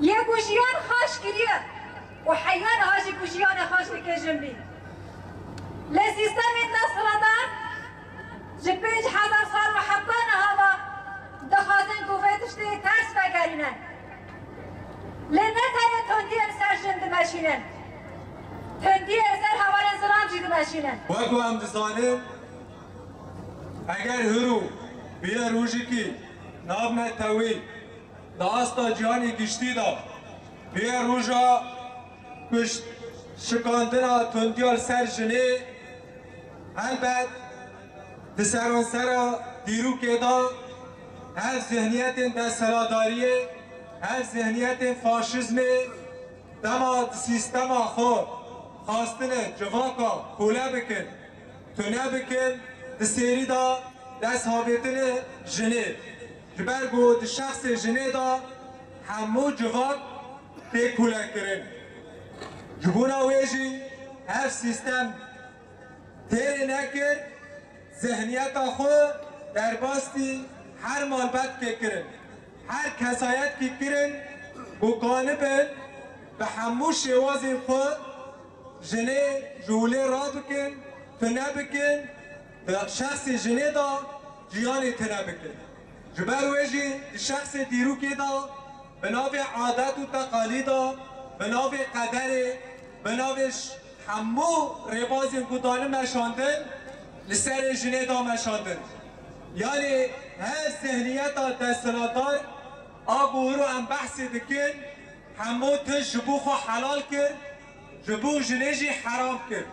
یه گوشیان خاش کریه و حیوان هاشی گوشیان خاش بکشم بی لسیستم نصرتان جه 5000 سال و حقان هوا دخوازن گوفتشتی ترس بگرینن لنتنه تندی سر جند مشینن تندی سر هوان زرام جید مشینن وگو هم دزانه اگر هرو بیه روشی که ناب نتوی داستا جانی گشتی دا بیه روشا کشت شکاندنا تندیال سر جنه البته دسران سر دیرو که دا هر ذهنیت دستراداریه هر ذهنیت فاشیزم دما سیستم خود خواستن جواکا خوله بکن تونه بکن دسیری دا دست هاویتن جنه جبرگو د شخص جنه دا همو جواک به کوله کرن جبونا ویجی هر سیستم تیره نکر ذهنیت خود در باستی هر مالبت که کرن هر کسایت که کرن و قانبن به همو شواز خود جنه جوله را بکن تنه بکن به شخص جنه دا جیانی تنه بکن جبر ویجی شخص دیرو که دا به ناو عادت و تقالیدا به ناو قدر به ناوش همو رباز گودانه مشاندن لسر جنه دا مشاندن یعنی هر ذهنیت دستنادار آبو رو هم بحثی دکن همو تش جبو خو حلال کرد جبو جنه جی حرام کرد